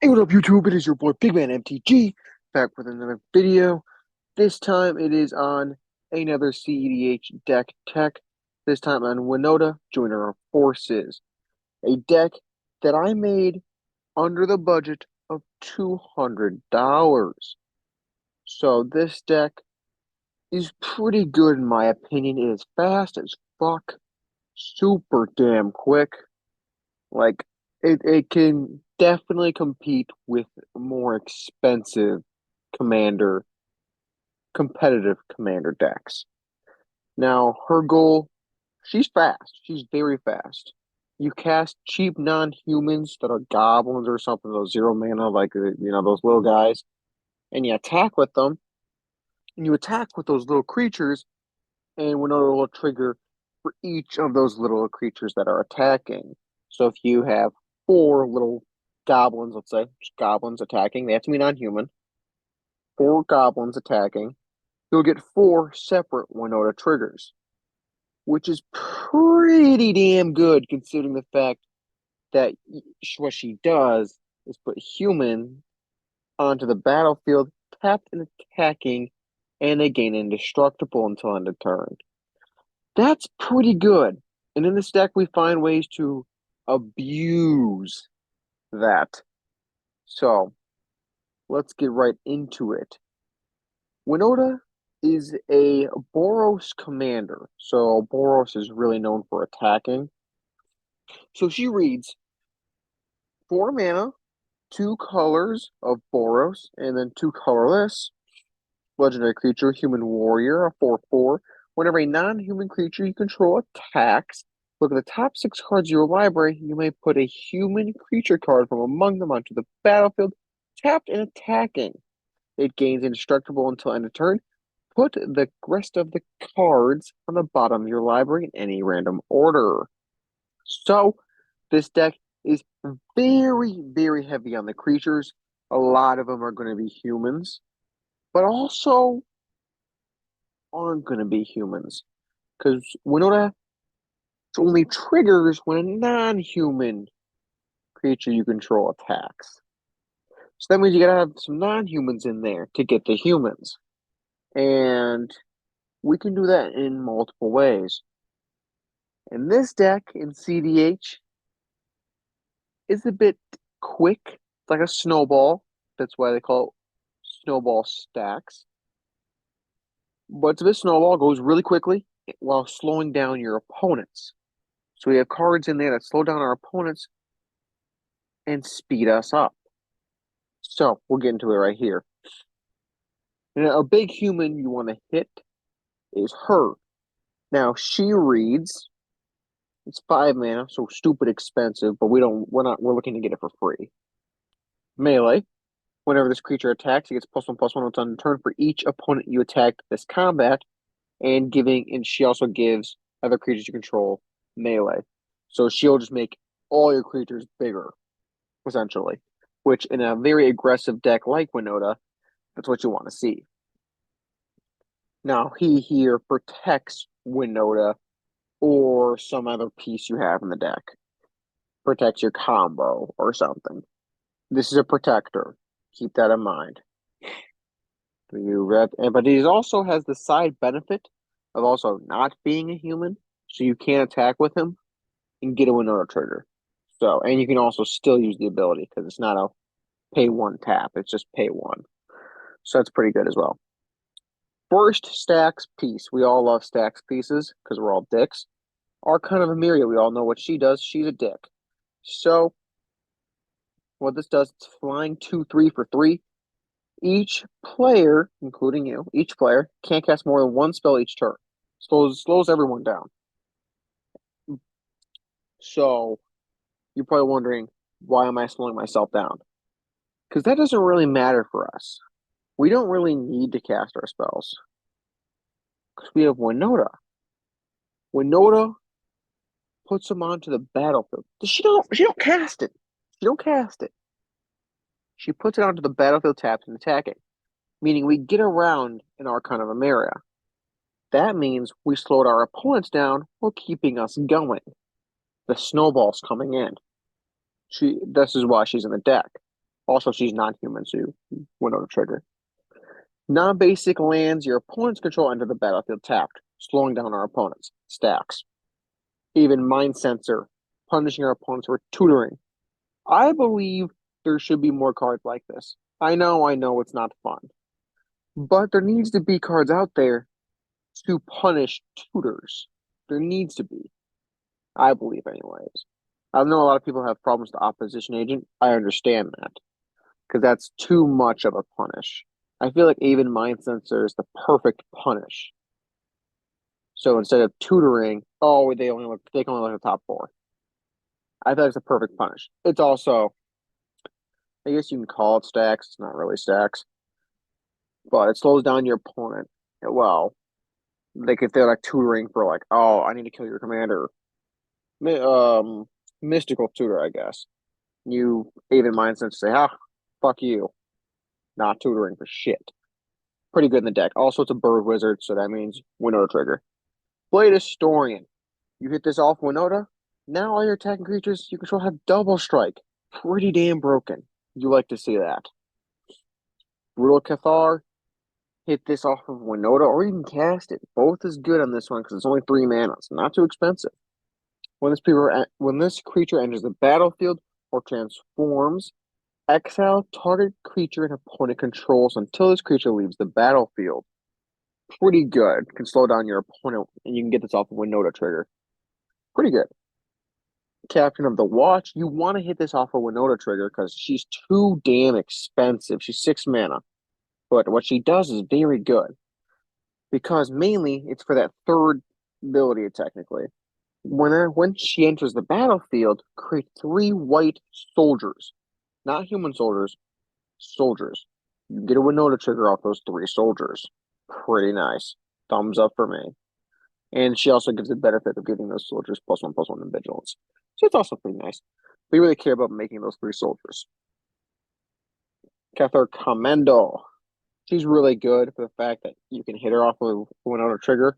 Hey, what up, YouTube? It is your boy Big Man MTG back with another video. This time it is on another CEDH deck tech. This time on Winota, Join Our Forces, a deck that I made under the budget of $200. So this deck is pretty good in my opinion. It is fast as fuck, super damn quick. Like it can definitely compete with more expensive commander competitive commander decks. Now her goal, she's fast. She's very fast. You cast cheap non-humans that are goblins or something, those 0 mana, like those little guys, and you attack with them, and you attack with those little creatures, and another little trigger for each of those little creatures that are attacking. So if you have four little goblins, let's say, just goblins attacking, they have to be non-human. Four goblins attacking, you'll get four separate Winota triggers, which is pretty damn good considering the fact that what she does is put human onto the battlefield, tapped and attacking, and they gain indestructible until end of turn. That's pretty good. And in this deck, we find ways to abuse that. So let's get right into it. Winota is a Boros commander. So Boros is really known for attacking. So she reads 4 mana, 2 colors of Boros, and then 2 colorless. Legendary creature, human warrior, a 4/4. Whenever a non-human creature you control attacks, look at the top 6 cards of your library. You may put a human creature card from among them onto the battlefield, tapped and attacking. It gains indestructible until end of turn. Put the rest of the cards on the bottom of your library in any random order. So, this deck is very, very heavy on the creatures. A lot of them are going to be humans, but also aren't going to be humans because Winota only triggers when a non-human creature you control attacks. So that means you gotta have some non-humans in there to get the humans. And we can do that in multiple ways. And this deck in CDH is a bit quick. It's like a snowball. That's why they call it snowball stacks. But this snowball goes really quickly while slowing down your opponents. So we have cards in there that slow down our opponents and speed us up. So we'll get into it right here. And a big human you want to hit is her. Now she reads, it's 5 mana, so stupid expensive, but we're looking to get it for free. Melee. Whenever this creature attacks, it gets +1/+1 until end of turn for each opponent you attack this combat, and she also gives other creatures you control melee. So she'll just make all your creatures bigger, essentially. Which in a very aggressive deck like Winota, that's what you want to see. Now he here protects Winota or some other piece you have in the deck. Protects your combo or something. This is a protector. Keep that in mind. But he also has the side benefit of also not being a human, so you can attack with him and get a Winota trigger. So, and you can also still use the ability because it's not a pay one tap; it's just pay one. So that's pretty good as well. First, Stacks piece. We all love Stacks pieces because we're all dicks. Archon of Emiria, we all know what she does. She's a dick. So, what this does, it's flying 2/3 for 3. Each player, including you, each player can't cast more than one spell each turn. Slows everyone down. So, you're probably wondering, why am I slowing myself down? Because that doesn't really matter for us. We don't really need to cast our spells. Because we have Winota. Winota puts them onto the battlefield. She don't cast it. She don't cast it. She puts it onto the battlefield tapped and attacking, meaning we get around an Archon of Emiria. That means we slowed our opponents down while keeping us going. The snowball's coming in. This is why she's in the deck. Also, she's non-human, so you Winota trigger. Non-basic lands your opponent's control enter the battlefield tapped, slowing down our opponents. Stacks. Even Mind Sensor, punishing our opponents for tutoring. I believe there should be more cards like this. I know it's not fun. But there needs to be cards out there to punish tutors. There needs to be. I believe, anyways. I know a lot of people have problems with the opposition agent. I understand that. Because that's too much of a punish. I feel like even Mind Sensor is the perfect punish. So instead of tutoring, oh, they can only look at the top four. I thought it's a perfect punish. It's also, I guess you can call it stacks. It's not really stacks, but it slows down your opponent. Well, like if they're like tutoring for like, oh, I need to kill your commander, mystical tutor, I guess. You even Mind Sensor say, ah, fuck you, not tutoring for shit. Pretty good in the deck. Also, it's a bird wizard, so that means Winota trigger. Blade Historian. You hit this off Winota. Now all your attacking creatures you control have double strike. Pretty damn broken. You like to see that. Brutal Cathar. Hit this off of Winota or even cast it. Both is good on this one because it's only 3 mana. It's not too expensive. When this creature enters the battlefield or transforms, exile target creature an opponent controls until this creature leaves the battlefield. Pretty good. Can slow down your opponent, and you can get this off of Winota trigger. Pretty good. Captain of the Watch. You want to hit this off of Winota trigger because she's too damn expensive. She's 6 mana. But what she does is very good. Because mainly it's for that third ability, technically. When she enters the battlefield, create 3 white soldiers. Not human soldiers, soldiers. You get a Winota trigger off those 3 soldiers. Pretty nice. Thumbs up for me. And she also gives the benefit of giving those soldiers +1/+1 in vigilance. So it's also pretty nice. We really care about making those 3 soldiers. Cathar Commando. She's really good for the fact that you can hit her off with Winota trigger,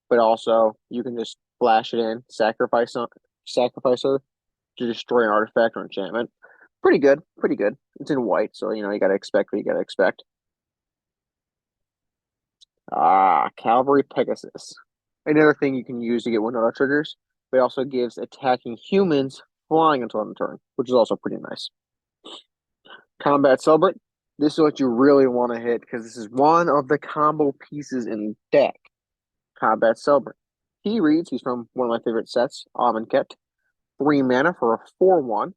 but also you can just flash it in, sacrifice her to destroy an artifact or enchantment. Pretty good, pretty good. It's in white, so you gotta expect what you gotta expect. Cavalry Pegasus. Another thing you can use to get Winota triggers, but it also gives attacking humans flying until end of turn, which is also pretty nice. Combat Celebrant. This is what you really want to hit because this is one of the combo pieces in the deck. Combat Celebrant. He's from one of my favorite sets, Amonkhet. 3 mana for a 4/1.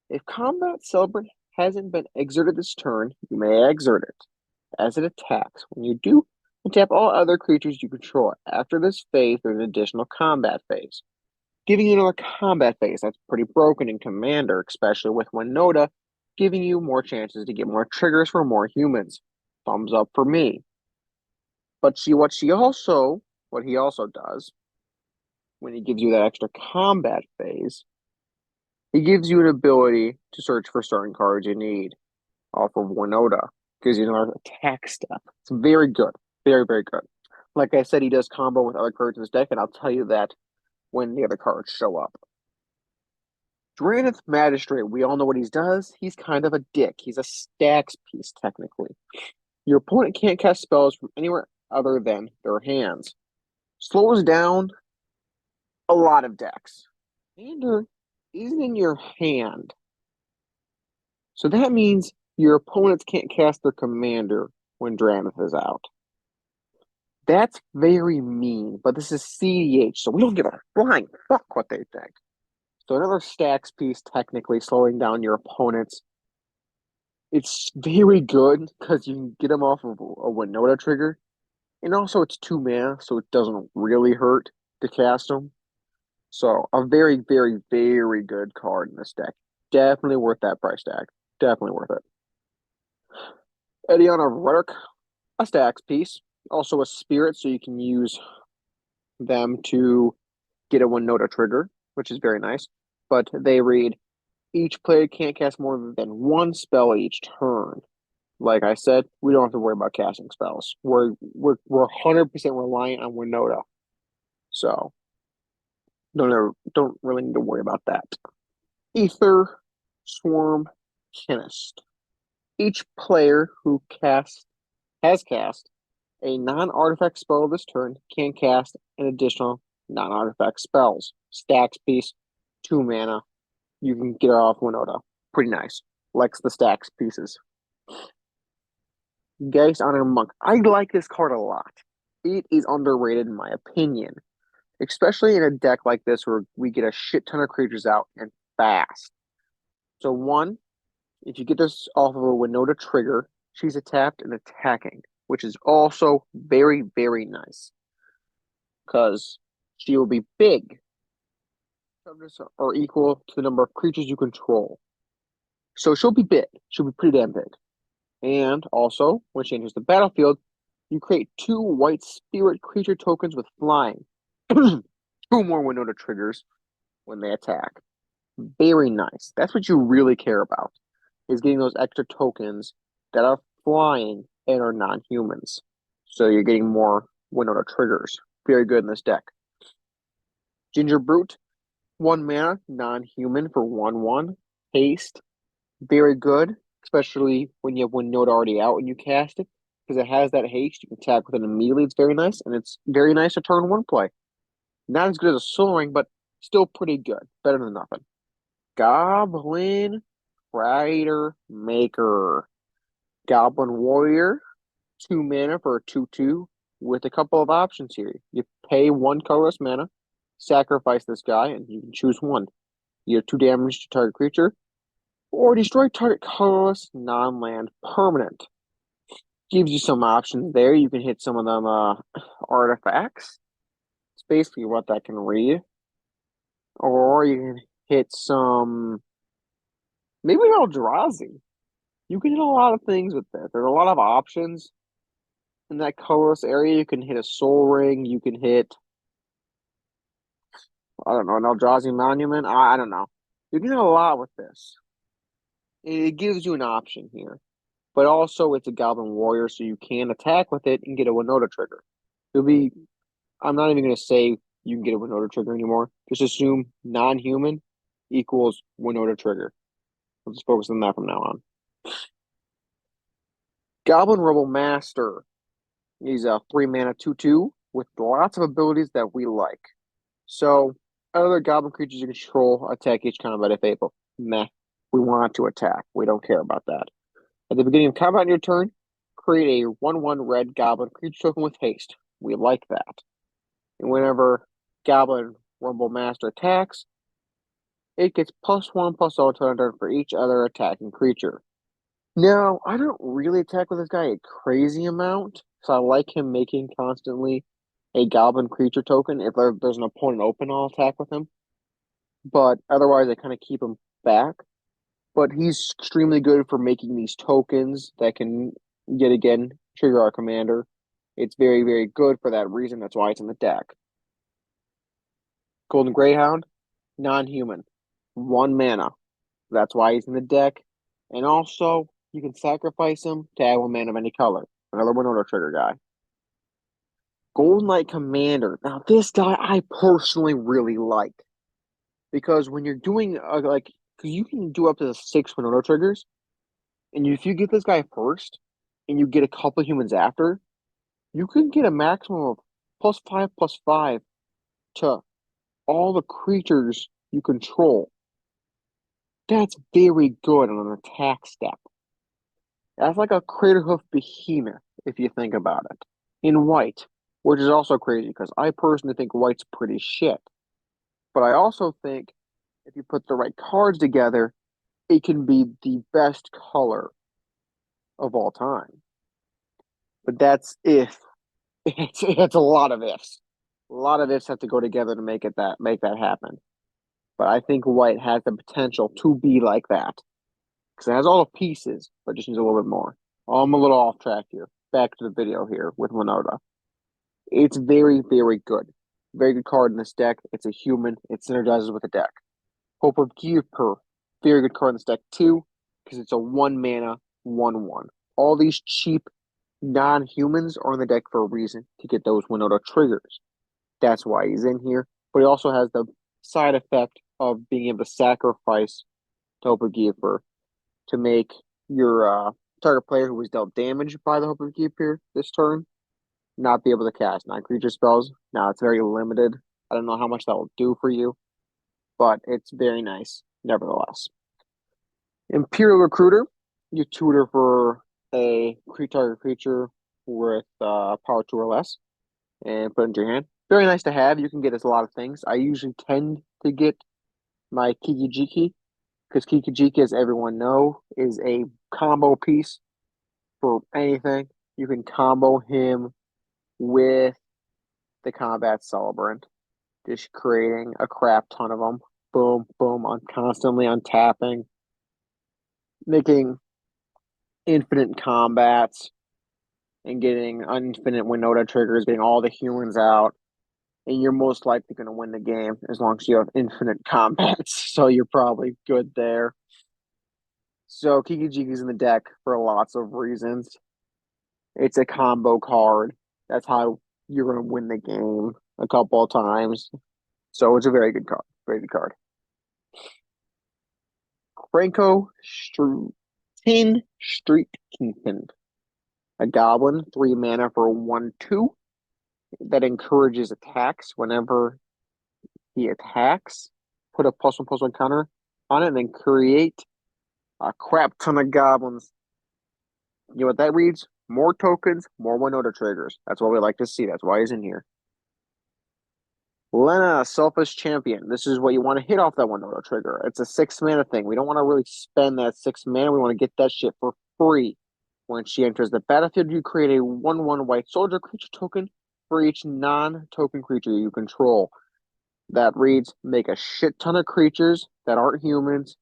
If Combat Celebrant hasn't been exerted this turn, you may exert it. As it attacks, when you do, you tap all other creatures you control. After this phase, there's an additional combat phase, giving you another combat phase. That's pretty broken in Commander, especially with Winota, giving you more chances to get more triggers for more humans. Thumbs up for me. But what he also does when he gives you that extra combat phase, he gives you an ability to search for certain cards you need off of Winota. Gives you another attack step. It's very good. Very, very good. Like I said, he does combo with other cards in his deck, and I'll tell you that when the other cards show up. Drannith Magistrate, we all know what he does. He's kind of a dick. He's a stacks piece, technically. Your opponent can't cast spells from anywhere other than their hands. Slows down a lot of decks. Commander isn't in your hand. So that means your opponents can't cast their commander when Drannith is out. That's very mean, but this is CEDH, so we don't give a flying fuck what they think. So another stacks piece, technically slowing down your opponents. It's very good because you can get them off of a Winota trigger. And also it's 2 mana, so it doesn't really hurt to cast them. So a very, very, very good card in this deck. Definitely worth that price tag. Definitely worth it. Ediana Rhetoric, a stacks piece. Also a spirit, so you can use them to get a Winota trigger, which is very nice. But they read, each player can't cast more than 1 spell each turn. Like I said, we don't have to worry about casting spells. We're 100% reliant on Winota. So don't really need to worry about that. Ether, Swarm, Alchemist. Each player who has cast a non-artifact spell this turn can cast an additional non-artifact spells. Stacks piece, 2 mana. You can get her off Winota. Pretty nice. Likes the stacks pieces. Geist Honor Monk. I like this card a lot. It is underrated in my opinion, especially in a deck like this where we get a shit ton of creatures out and fast. So one, if you get this off of a Winota trigger, she's tapped and attacking, which is also very, very nice because she will be big, or equal to the number of creatures you control. So she'll be big. She'll be pretty damn big. And also, when she enters the battlefield, you create 2 white spirit creature tokens with flying. 2 more Winota triggers when they attack. Very nice. That's what you really care about, is getting those extra tokens that are flying and are non-humans. So you're getting more Winota triggers. Very good in this deck. Ginger Brute, 1 mana, non-human for 1/1. Haste, very good, especially when you have Winota already out and you cast it, because it has that haste. You can attack with it immediately. It's very nice, and it's very nice to turn 1 play. Not as good as a Soul Ring, but still pretty good. Better than nothing. Goblin Rider Maker. Goblin Warrior, 2 mana for a 2/2 with a couple of options here. You pay 1 colorless mana, sacrifice this guy, and you can choose 1. You have 2 damage to target creature, or destroy target colorless non-land permanent. Gives you some options there. You can hit some of them artifacts. It's basically what that can read. Or you can hit some, maybe an Eldrazi. You can hit a lot of things with this. There's a lot of options in that colorless area. You can hit a Soul Ring. You can hit, I don't know, an Eldrazi Monument. I don't know. You can hit a lot with this. It gives you an option here. But also it's a Goblin Warrior, so you can attack with it and get a Winota trigger. I'm not even going to say you can get a Winota trigger anymore. Just assume non-human equals Winota trigger. Let's just focus on that from now on. Goblin Rebel Master. He's a 3 mana 2/2 with lots of abilities that we like. So other goblin creatures you control attack each combat if able. Meh. We want to attack. We don't care about that. At the beginning of combat on your turn, create a 1/1 red goblin creature token with haste. We like that. And whenever Goblin Rumble Master attacks, it gets +1/+0 to turn for each other attacking creature. Now, I don't really attack with this guy a crazy amount, so I like him making constantly a goblin creature token. If there's an opponent open, I'll attack with him. But otherwise, I kind of keep him back. But he's extremely good for making these tokens that can, yet again, trigger our commander. It's very, very good for that reason. That's why it's in the deck. Golden Greyhound, non-human, 1 mana. That's why he's in the deck. And also, you can sacrifice him to add 1 mana of any color. Another Winota trigger guy. Golden Knight Commander. Now, this guy I personally really like. Because when you're doing, because you can do up to 6 Winota triggers. And if you get this guy first, and you get a couple humans after, you can get a maximum of +5/+5 to all the creatures you control. That's very good on an attack step. That's like a Craterhoof Behemoth, if you think about it. In white, which is also crazy, because I personally think white's pretty shit. But I also think if you put the right cards together, it can be the best color of all time. But that's if. It's a lot of ifs. A lot of ifs have to go together to make that happen. But I think white has the potential to be like that. Because it has all the pieces, but just needs a little bit more. I'm a little off track here. Back to the video here with Winota. It's very, very good. Very good card in this deck. It's a human. It synergizes with the deck. Hope of Gearper. Very good card in this deck too, because it's a 1 mana 1/1. All these cheap non-humans are in the deck for a reason, to get those Winota triggers. That's why he's in here. But he also has the side effect of being able to sacrifice to Hope of Gearper to make your target player who was dealt damage by the Hope of Keeper this turn not be able to cast non-creature spells. Now it's very limited. I don't know how much that will do for you, but it's very nice nevertheless. Imperial Recruiter, you tutor for a target creature with power 2 or less and put it into your hand. Very nice to have. You can get us a lot of things. I usually tend to get my Kiki-Jiki because Kiki-Jiki, as everyone know, is a combo piece for anything. You can combo him with the Combat Celebrant, just creating a crap ton of them. Boom, boom, on constantly untapping, making infinite combats and getting infinite Winota triggers, getting all the humans out, and you're most likely going to win the game as long as you have infinite combats. So you're probably good there. So Kiki Jiki's in the deck for lots of reasons. It's a combo card. That's how you're going to win the game a couple of times. So it's a very good card. Very good card. Franco Tin Street Kingpin. A goblin, 3 mana for 1/2 that encourages attacks whenever he attacks. Put a +1/+1 counter on it and then create a crap ton of goblins. You know what that reads? More tokens, more Winota triggers. That's what we like to see. That's why he's in here. Lena, Selfish Champion. This is what you want to hit off that Winota trigger. It's a 6 mana thing. We don't want to really spend that 6 mana. We want to get that shit for free. When she enters the battlefield, you create a 1/1 white soldier creature token for each non-token creature you control. That reads, make a shit ton of creatures that aren't humans,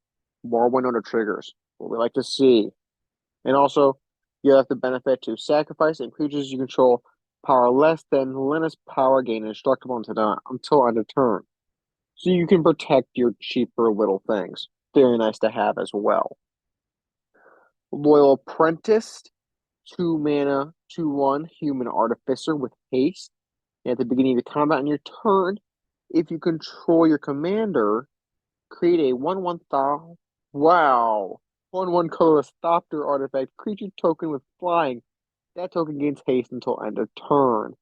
more Winota triggers. What we like to see. And also, you have the benefit to sacrifice and creatures you control power less than Lena's power gain indestructible until end of turn. So you can protect your cheaper little things. Very nice to have as well. Loyal Apprentice, 2 mana, 2/1 human artificer with haste. And at the beginning of the combat on your turn, if you control your commander, create a 1/1 thaw. Wow. 1/1 colorless Thopter artifact creature token with flying. That token gains haste until end of turn.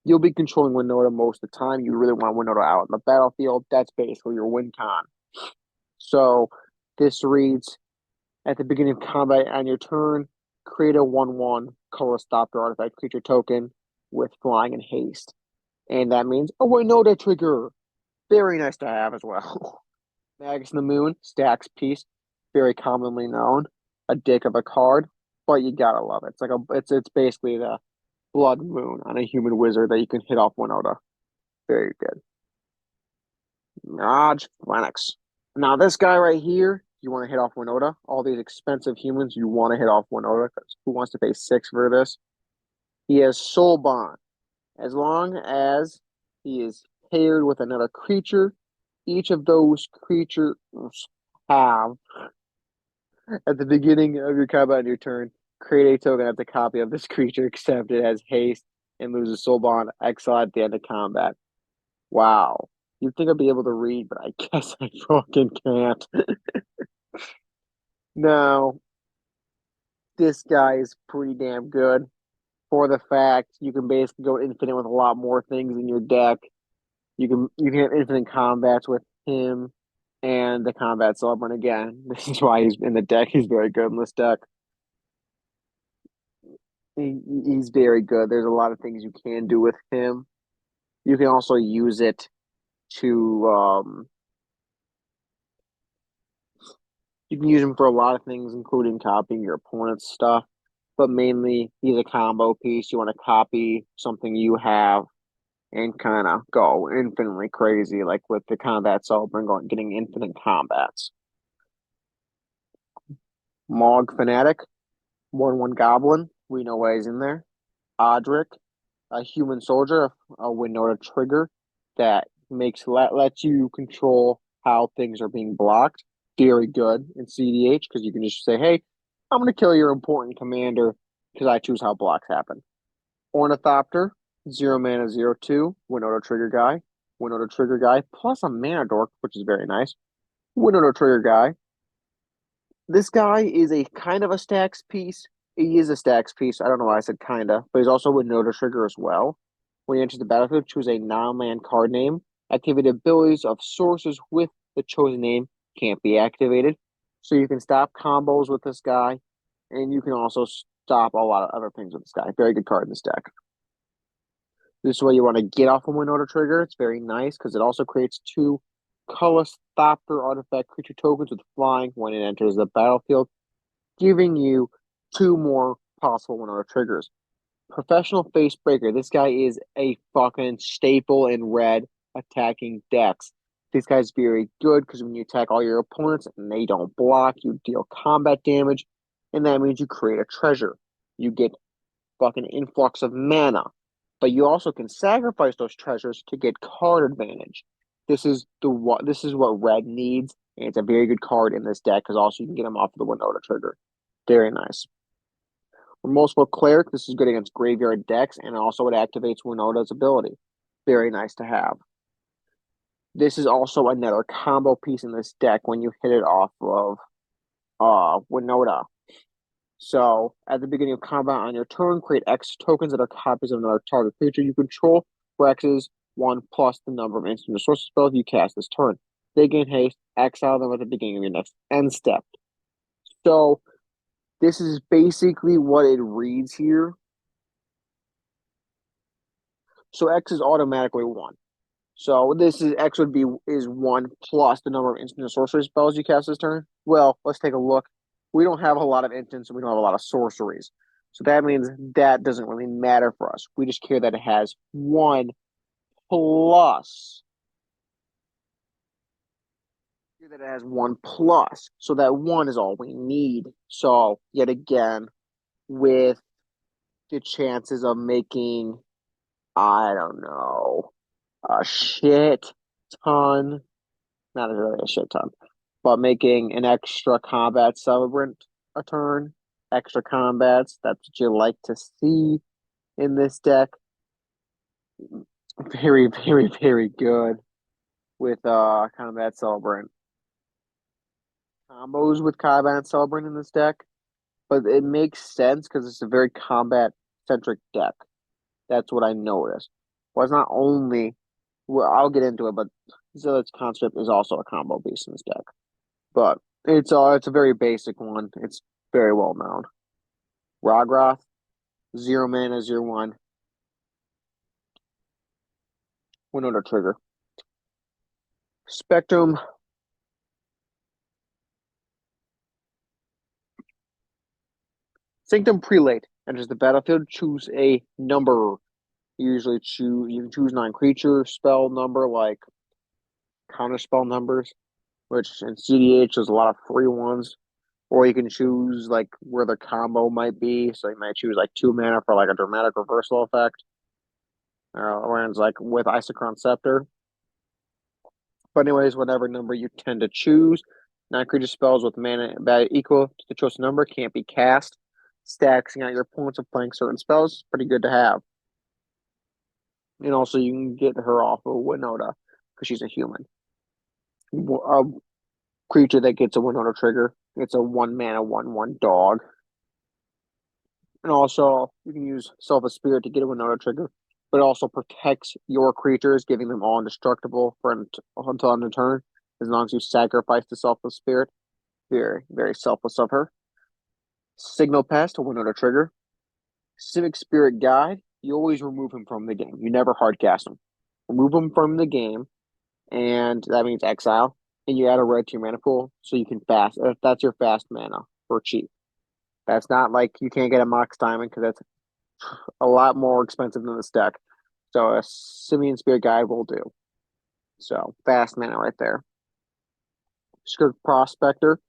You'll be controlling Winota most of the time. You really want Winota out in the battlefield. That's basically your win con. So this reads, at the beginning of combat on your turn, create a 1/1 colorless Thopter artifact creature token with flying and haste. And that means a Winota trigger. Very nice to have as well. Magus in the Moon, stacks piece, very commonly known. A dick of a card, but you gotta love it. It's basically the Blood Moon on a human wizard that you can hit off Winota. Very good. Mirage Phoenix. Now this guy right here, you want to hit off Winota. All these expensive humans, you want to hit off Winota because who wants to pay 6 for this? He has Soul Bond. As long as he is paired with another creature, each of those creatures have, at the beginning of your combat on your turn, create a token of the copy of this creature, except it has haste and loses soul bond, exile at the end of combat. Wow. You'd think I'd be able to read, but I guess I fucking can't. No, this guy is pretty damn good for the fact you can basically go infinite with a lot more things in your deck. You can have infinite combats with him and the combat celebrant again. This is why he's in the deck. He's very good in this deck. He's very good. There's a lot of things you can do with him. You can also use it to you can use him for a lot of things, including copying your opponent's stuff. But mainly, he's a combo piece. You want to copy something you have and kind of go infinitely crazy, like with the combat celebrant going getting infinite combats. Mog Fanatic, 1/1 Goblin. We know why he's in there. Odric, a human soldier, a Winota trigger that lets you control how things are being blocked. Very good in CEDH because you can just say, "Hey, I'm going to kill your important commander because I choose how blocks happen." Ornithopter, 0 mana, 0/2, Winota trigger guy. Winota trigger guy plus a mana dork, which is very nice. Winota trigger guy. This guy is a kind of a stacks piece. He is a stacks piece. I don't know why I said kinda, but he's also a Winota trigger as well. When you enter the battlefield, choose a non-land card name. Activate abilities of sources with the chosen name can't be activated. So you can stop combos with this guy, and you can also stop a lot of other things with this guy. Very good card in this deck. This is where you want to get off a Winota trigger. It's very nice because it also creates two colorless Thopter artifact creature tokens with flying when it enters the battlefield, giving you two more possible Winota triggers. Professional Face Breaker. This guy is a fucking staple in red attacking decks. This guy's very good because when you attack all your opponents and they don't block, you deal combat damage, and that means you create a treasure. You get fucking influx of mana, but you also can sacrifice those treasures to get card advantage. This is what red needs, and it's a very good card in this deck because also you can get them off of the Winota trigger. Very nice. Remorseful Cleric, this is good against graveyard decks, and also it activates Winota's ability. Very nice to have. This is also another combo piece in this deck when you hit it off of Winota. So at the beginning of combat on your turn, create X tokens that are copies of another target creature you control, where X is 1 plus the number of instant or sorcery spells you cast this turn. They gain haste, exile them at the beginning of your next end step. So this is basically what it reads here. So X is automatically 1. So this is X would be is 1 plus the number of instant and sorcery spells you cast this turn. Well, let's take a look. We don't have a lot of instants and we don't have a lot of sorceries. So that means that doesn't really matter for us. We just care that it has 1 plus. That it has 1 plus. So that 1 is all we need. So yet again, with the chances of making, I don't know, a shit ton, not really a shit ton, but making an extra combat celebrant a turn, extra combats. That's what you like to see in this deck. Very, very, very good with combat celebrant. Combos with combat celebrant in this deck, but it makes sense because it's a very combat centric deck. That's what I noticed. Well, it's not only, well, I'll get into it, but Zealot's Conscript is also a combo piece in this deck. But it's a very basic one. It's very well known. Rogroth, 0 mana, 0/1. Winota trigger. Spectrum. Sanctum Prelate enters the battlefield. Choose a number. You can choose non-creature spell number like counter spell numbers, which in CDH there's a lot of free ones. Or you can choose like where the combo might be. So you might choose like 2 mana for like a dramatic reversal effect. Or it's like with Isochron Scepter. But anyways, whatever number you tend to choose, non-creature spells with mana value equal to the chosen number can't be cast. Stacking out your opponents of playing certain spells is pretty good to have. And also you can get her off of Winota because she's a human. A creature that gets a Winota trigger. It's a 1 mana 1/1 dog. And also you can use Self of Spirit to get a Winota trigger, but it also protects your creatures, giving them all indestructible until end of turn, as long as you sacrifice the Selfless Spirit. Very, very selfless of her. Signal Pest, a Winota trigger. Civic Spirit Guide, you always remove him from the game. You never hard cast him. Remove him from the game, and that means exile. And you add a red to your mana pool, so you can fast. If that's your fast mana for cheap. That's not like you can't get a Mox Diamond because that's a lot more expensive than this deck. So a Simian Spirit Guide will do. So fast mana right there. Skirk Prospector.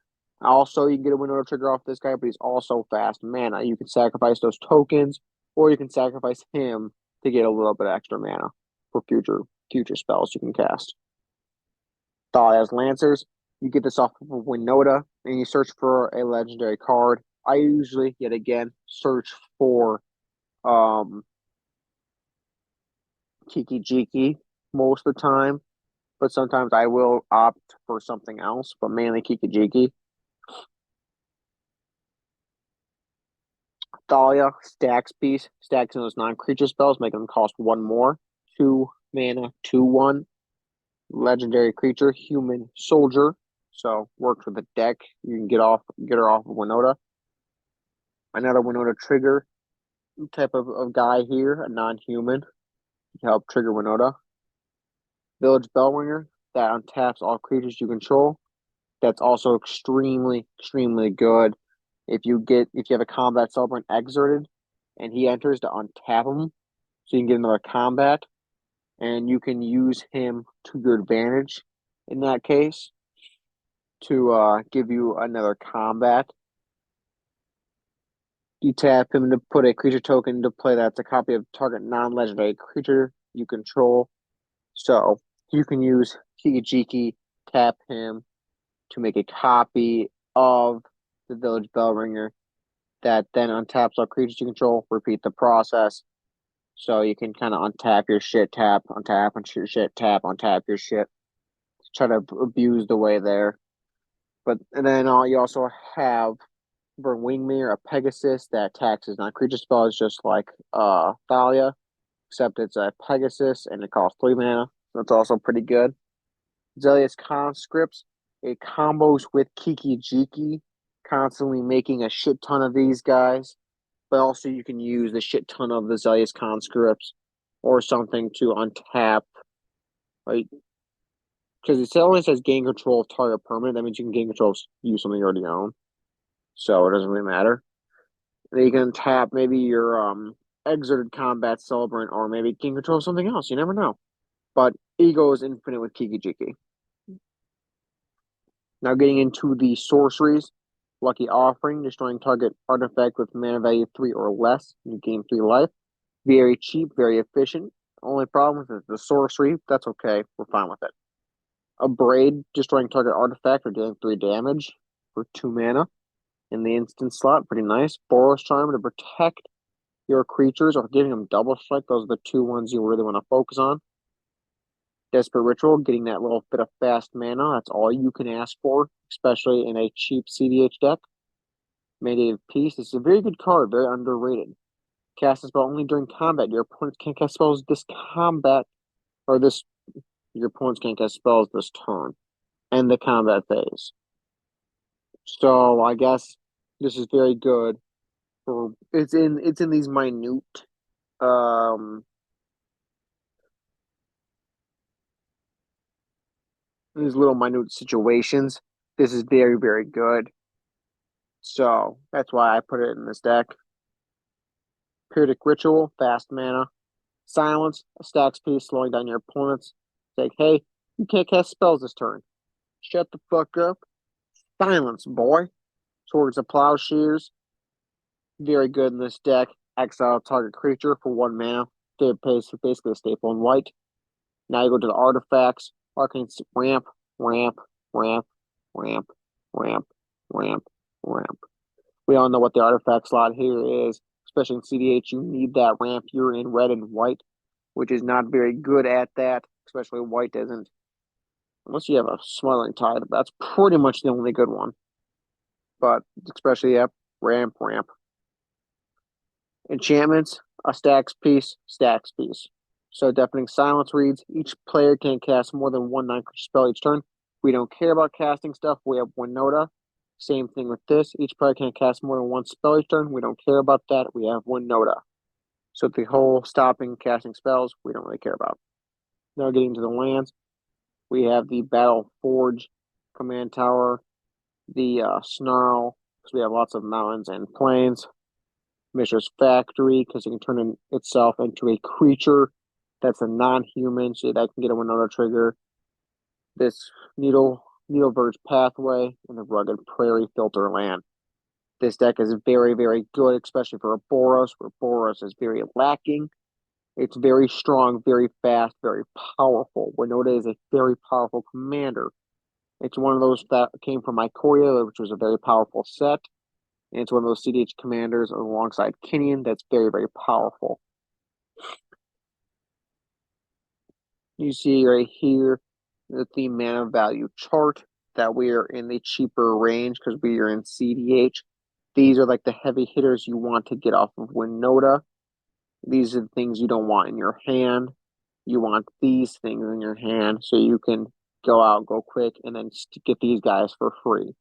Also, you can get a Winota trigger off this guy, but he's also fast mana. You can sacrifice those tokens, or you can sacrifice him to get a little bit extra mana for future spells you can cast. Thalia's Lancers. You get this off of Winota, and you search for a legendary card. I usually, yet again, search for Kiki Jiki most of the time, but sometimes I will opt for something else, but mainly Kiki Jiki. Thalia, stacks piece, stacks in those non-creature spells, making them cost one more. 2 mana, 2/1. Legendary creature, human soldier. So works with the deck. You can get her off of Winota. Another Winota trigger type of guy here, a non-human. To help trigger Winota. Village Bellringer, that untaps all creatures you control. That's also extremely, extremely good. If you have a combat celebrant exerted and he enters to untap him, so you can get another combat, and you can use him to your advantage in that case to give you another combat. You tap him to put a creature token into play that's a copy of target non-legendary creature you control. So you can use Higijiki, tap him to make a copy of the Village Bellringer that then untaps all creatures you control. Repeat the process. So you can kind of untap your shit, tap, untap, and your shit, tap, untap your shit. Try to abuse the way there. But and then you also have for Wingmere a Pegasus that attacks as non-creature spells just like Thalia, except it's a Pegasus and it costs 3 mana. That's also pretty good. Zealous Conscripts, it combos with Kiki Jiki, constantly making a shit ton of these guys. But also you can use the shit ton of the Zealous Conscripts or something to untap, like because it only says gain control of target permanent. That means you can gain control of use something you already own. So it doesn't really matter. Then you can tap maybe your exerted combat celebrant or maybe gain control of something else. You never know. But Ego is infinite with Kiki Jiki. Now getting into the sorceries. Lucky Offering, destroying target artifact with mana value 3 or less. You gain 3 life. Very cheap, very efficient. Only problem is the sorcery. That's okay. We're fine with it. A Braid, destroying target artifact or dealing 3 damage for 2 mana in the instant slot. Pretty nice. Boros Charm to protect your creatures or giving them double strike. Those are the 2 ones you really want to focus on. Desperate Ritual, getting that little bit of fast mana. That's all you can ask for, especially in a cheap CDH deck. Mandate of Peace. This is a very good card, very underrated. Cast a spell only during combat. Your opponents can't cast spells this combat, or this. Your opponents can't cast spells this turn, and the combat phase. So I guess this is very good. For it's in these minute these little minute situations. This is very, very good. So that's why I put it in this deck. Periodic Ritual, fast mana. Silence, a stacks piece, slowing down your opponents. It's like, hey, you can't cast spells this turn. Shut the fuck up. Silence, boy. Swords of Plowshares, very good in this deck. Exile target creature for 1 mana. Basically a staple in white. Now you go to the artifacts. Arcane ramp, ramp, ramp, ramp, ramp, ramp, ramp. We all know what the artifact slot here is. Especially in CDH, you need that ramp. You're in red and white, which is not very good at that. Especially white isn't. Unless you have a Smiling Tide, that's pretty much the only good one. But especially, yep, ramp, ramp. Enchantments, a stacks piece, stacks piece. So Deafening Silence reads, each player can cast more than 1 non-creature spell each turn. We don't care about casting stuff. We have Winota. Same thing with this. Each player can cast more than 1 spell each turn. We don't care about that. We have Winota. So the whole stopping casting spells, we don't really care about. Now getting to the lands, we have the Battle Forge Command Tower, the Snarl, because we have lots of mountains and plains. Mishra's Factory, because it can turn itself into a creature that's a non-human, so that can get another trigger. This Needle Verge Pathway, and the Rugged Prairie Filter Land. This deck is very, very good, especially for a Boros, where Boros is very lacking. It's very strong, very fast, very powerful. Winota is a very powerful commander. It's one of those that came from Ikoria, which was a very powerful set. And it's one of those CDH commanders alongside Kinian that's very, very powerful. You see right here the mana value chart that we are in the cheaper range because we are in CDH. These are like the heavy hitters you want to get off of Winota. These are the things you don't want in your hand. You want these things in your hand so you can go out, go quick, and then get these guys for free.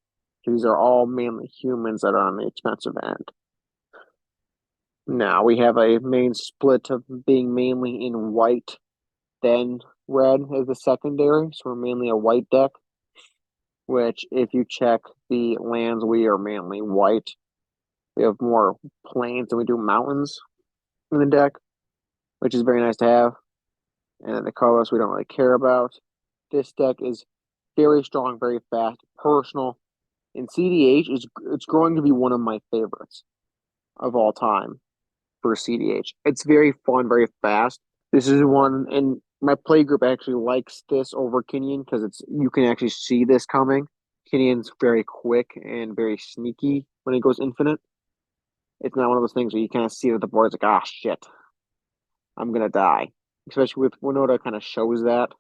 These are all mainly humans that are on the expensive end. Now we have a main split of being mainly in white, then red as the secondary. So we're mainly a white deck, which if you check the lands, we are mainly white. We have more plains than we do mountains in the deck, which is very nice to have. And then the colors we don't really care about. This deck is very strong, very fast, personal. And CDH is it's growing to be one of my favorites of all time for CDH. It's very fun, very fast. This is one, and my play group actually likes this over Kinian because it's you can actually see this coming. Kinian's very quick and very sneaky when it goes infinite. It's not one of those things where you kind of see that the board's like, ah, shit, I'm gonna die. Especially with Winota, kind of shows that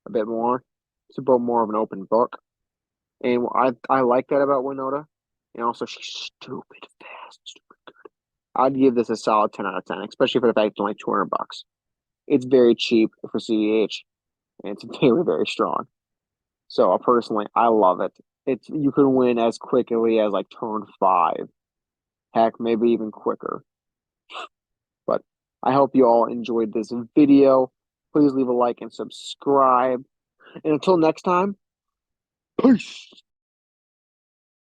a bit more. It's about more of an open book, and I like that about Winota. And also, she's stupid fast, stupid good. I'd give this a solid 10 out of 10, especially for the fact it's only $200. It's very cheap for CEH, and it's very, very strong. So personally, I love it. It's you can win as quickly as like turn 5, heck, maybe even quicker. But I hope you all enjoyed this video. Please leave a like and subscribe. And until next time, peace.